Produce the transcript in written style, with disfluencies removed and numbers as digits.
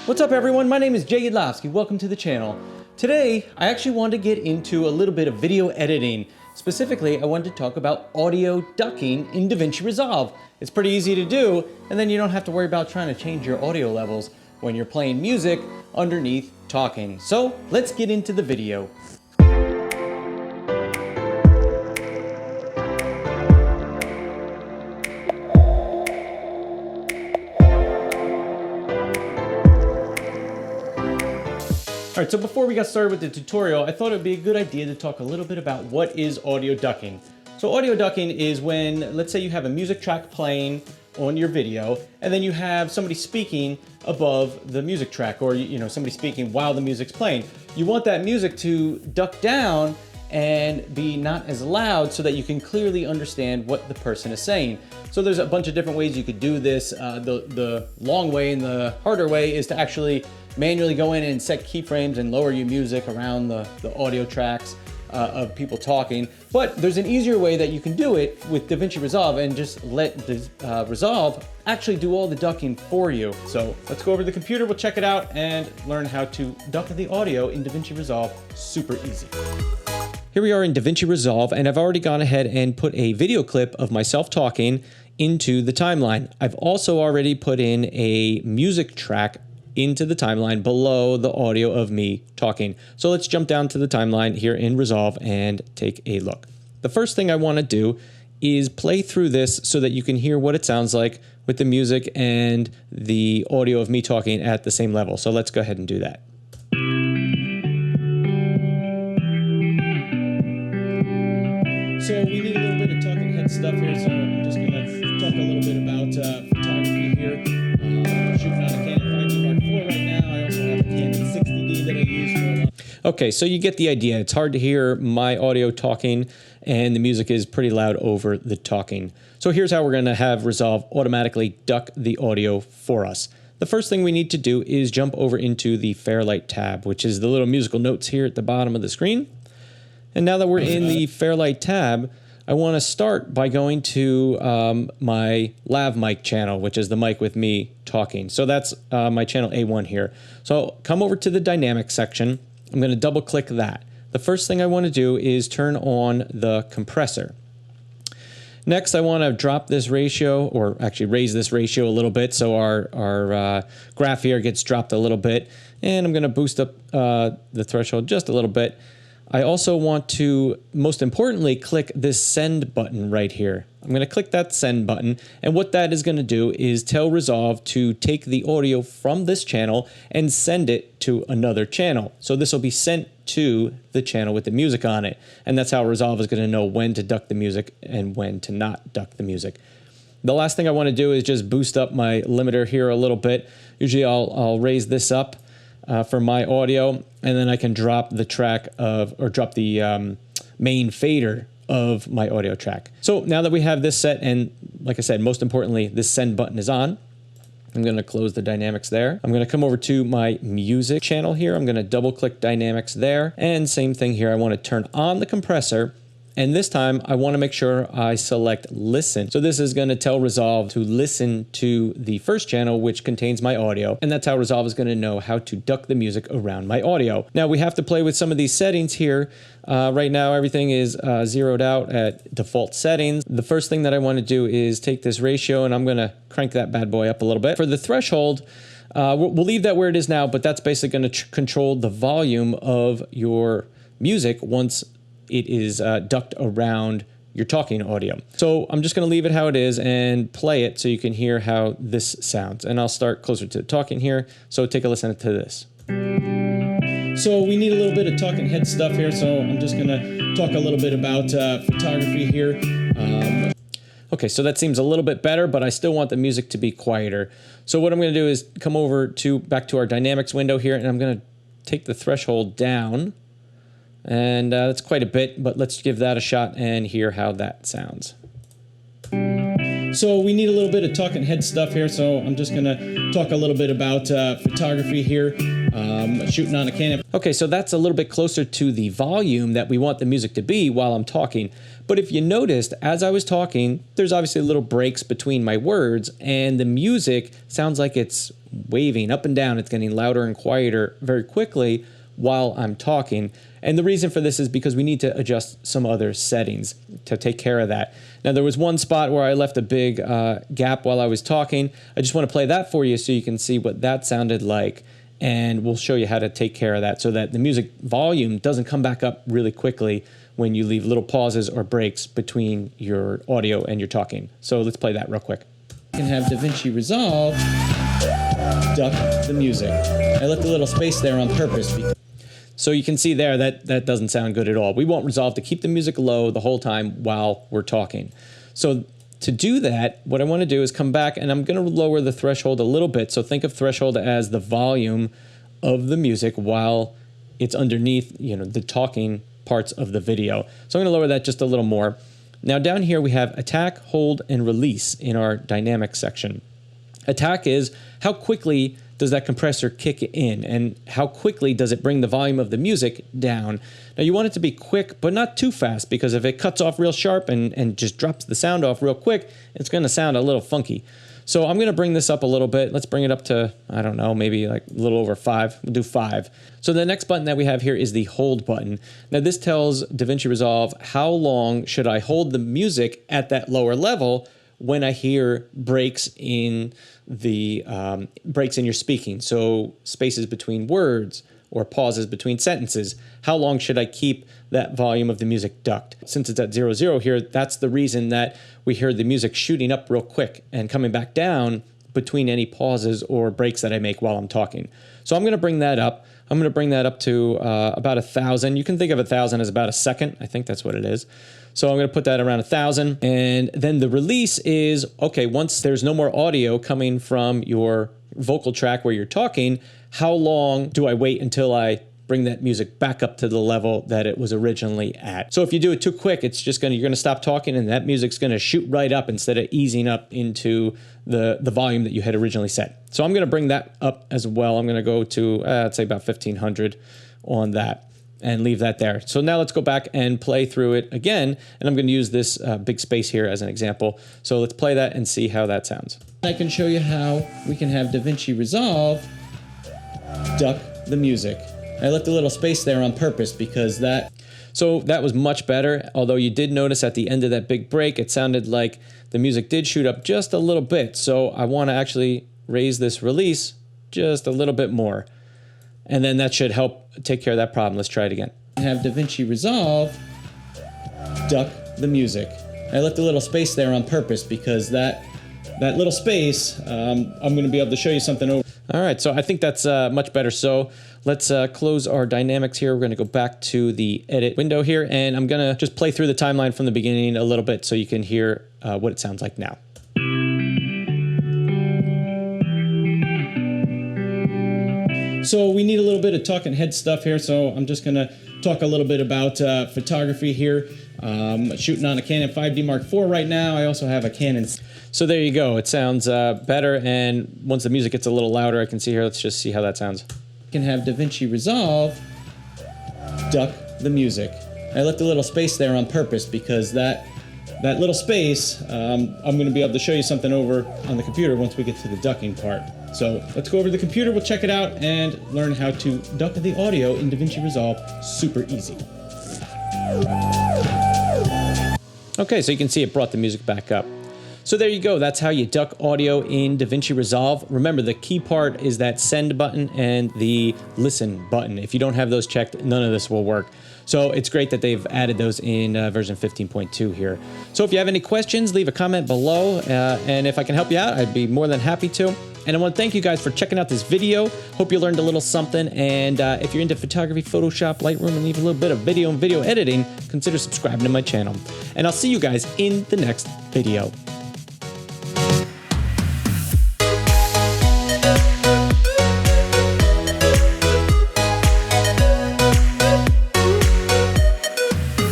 What's up everyone, my name is Jay Yudlowski, welcome to the channel. Today, I actually wanted to get into a little bit of video editing. Specifically, I wanted to talk about audio ducking in Davinci Resolve. It's pretty easy to do, and then you don't have to worry about trying to change your audio levels when you're playing music underneath talking. So, let's get into the video. All right, so before we got started with the tutorial, I thought it would be a good idea to talk a little bit about what is audio ducking. So audio ducking is when, let's say you have a music track playing on your video, and then you have somebody speaking above the music track, or somebody speaking while the music's playing. You want that music to duck down and be not as loud so that you can clearly understand what the person is saying. So there's a bunch of different ways you could do this. The long way and the harder way is to actually manually go in and set keyframes and lower your music around the audio tracks of people talking. But there's an easier way that you can do it with Davinci Resolve and just let the Resolve actually do all the ducking for you. So let's go over to the computer, we'll check it out and learn how to duck the audio in Davinci Resolve. Super easy. Here we are in Davinci Resolve, and I've already gone ahead and put a video clip of myself talking into the timeline. I've also already put in a music track into the timeline below the audio of me talking. So let's jump down to the timeline here in Resolve and take a look. The first thing I want to do is play through this so that you can hear what it sounds like with the music and the audio of me talking at the same level. So let's go ahead and do that. So we need a little bit of talking head stuff here, so I'm just going to talk a little bit about photography here. I'm shooting on a Canon 5D Mark IV right now. I also have a Canon 60D that I use for a lot. Okay, so you get the idea. It's hard to hear my audio talking, and the music is pretty loud over the talking. So here's how we're going to have Resolve automatically duck the audio for us. The first thing we need to do is jump over into the Fairlight tab, which is the little musical notes here at the bottom of the screen. And now that we're in the Fairlight tab, I want to start by going to my lav mic channel, which is the mic with me talking. So that's my channel A1 here. So come over to the dynamics section. I'm going to double click that. The first thing I want to do is turn on the compressor. Next, I want to drop this ratio, or actually raise this ratio a little bit so our graph here gets dropped a little bit. And I'm going to boost up the threshold just a little bit. I also want to, most importantly, click this send button right here. I'm going to click that send button, and what that is going to do is tell Resolve to take the audio from this channel and send it to another channel. So this will be sent to the channel with the music on it, and that's how Resolve is going to know when to duck the music and when to not duck the music. The last thing I want to do is just boost up my limiter here a little bit. Usually I'll raise this up for my audio, and then I can drop the track of, or drop the main fader of my audio track. So now that we have this set, and like I said, most importantly, this send button is on, I'm going to close the dynamics there. I'm going to come over to my music channel here. I'm going to double click dynamics there, and same thing here. I want to turn on the compressor. And this time, I want to make sure I select listen. So this is going to tell Resolve to listen to the first channel, which contains my audio. And that's how Resolve is going to know how to duck the music around my audio. Now, we have to play with some of these settings here. Right now, everything is zeroed out at default settings. The first thing that I want to do is take this ratio, and I'm going to crank that bad boy up a little bit. For the threshold, we'll leave that where it is now, but that's basically going to control the volume of your music once it is ducked around your talking audio. So I'm just going to leave it how it is and play it so you can hear how this sounds. And I'll start closer to the talking here. So take a listen to this. So we need a little bit of talking head stuff here. So I'm just going to talk a little bit about photography here. Okay, so that seems a little bit better, but I still want the music to be quieter. So what I'm going to do is come over to back to our dynamics window here, and I'm going to take the threshold down. And that's quite a bit, but let's give that a shot and hear how that sounds. So we need a little bit of talking head stuff here, so I'm just going to talk a little bit about photography here. shooting on a Canon. Okay, so that's a little bit closer to the volume that we want the music to be while I'm talking. But if you noticed, as I was talking, there's obviously little breaks between my words, and the music sounds like it's waving up and down. It's getting louder and quieter very quickly while I'm talking. And the reason for this is because we need to adjust some other settings to take care of that. Now, there was one spot where I left a big gap while I was talking. I just want to play that for you so you can see what that sounded like. And we'll show you how to take care of that so that the music volume doesn't come back up really quickly when you leave little pauses or breaks between your audio and your talking. So let's play that real quick. You can have Davinci Resolve duck the music. I left a little space there on purpose. So you can see there that doesn't sound good at all. We want Resolve to keep the music low the whole time while we're talking. So to do that, what I want to do is come back, and I'm going to lower the threshold a little bit. So think of threshold as the volume of the music while it's underneath, the talking parts of the video. So I'm going to lower that just a little more. Now down here we have attack, hold, and release in our dynamic section. Attack is how quickly does that compressor kick in, and how quickly does it bring the volume of the music down. Now you want it to be quick, but not too fast, because if it cuts off real sharp and just drops the sound off real quick, it's going to sound a little funky. So I'm going to bring this up a little bit. Let's bring it up to, I don't know, maybe like a little over 5. We'll do 5. So the next button that we have here is the hold button. Now this tells Davinci Resolve how long should I hold the music at that lower level when I hear breaks in your speaking. So spaces between words or pauses between sentences. How long should I keep that volume of the music ducked? Since it's at 0, here, that's the reason that we hear the music shooting up real quick and coming back down between any pauses or breaks that I make while I'm talking. So I'm going to bring that up. I'm going to bring that up to about 1,000. You can think of 1,000 as about a second. I think that's what it is. So I'm going to put that around 1,000. And then the release is, okay, once there's no more audio coming from your vocal track where you're talking, how long do I wait until I bring that music back up to the level that it was originally at? So if you do it too quick, it's just you're going to stop talking, and that music's going to shoot right up instead of easing up into the volume that you had originally set. So I'm going to bring that up as well. I'm going to go to, I'd say about 1,500 on that, and leave that there. So now let's go back and play through it again, and I'm going to use this big space here as an example. So let's play that and see how that sounds. I can show you how we can have Davinci Resolve duck the music. I left a little space there on purpose because that was much better, although you did notice at the end of that big break, it sounded like the music did shoot up just a little bit. So I want to actually raise this release just a little bit more. And then that should help take care of that problem. Let's try it again. I have Davinci Resolve duck the music. I left a little space there on purpose because that little space, I'm going to be able to show you something over. All right, so I think that's much better. So let's close our dynamics here. We're going to go back to the edit window here, and I'm going to just play through the timeline from the beginning a little bit so you can hear what it sounds like now. So we need a little bit of talking head stuff here, so I'm just going to talk a little bit about photography here. Shooting on a Canon 5D Mark IV right now. I also have a Canon. So there you go. It sounds better, and once the music gets a little louder, I can see here. Let's just see how that sounds. You can have Davinci Resolve duck the music. I left a little space there on purpose because that little space, I'm going to be able to show you something over on the computer once we get to the ducking part. So let's go over to the computer, we'll check it out, and learn how to duck the audio in Davinci Resolve. Super easy. Okay, so you can see it brought the music back up. So there you go. That's how you duck audio in Davinci Resolve. Remember, the key part is that send button and the listen button. If you don't have those checked, none of this will work. So it's great that they've added those in version 15.2 here. So if you have any questions, leave a comment below. And if I can help you out, I'd be more than happy to. And I want to thank you guys for checking out this video. Hope you learned a little something. And if you're into photography, Photoshop, Lightroom, and even a little bit of video and video editing, consider subscribing to my channel. And I'll see you guys in the next video.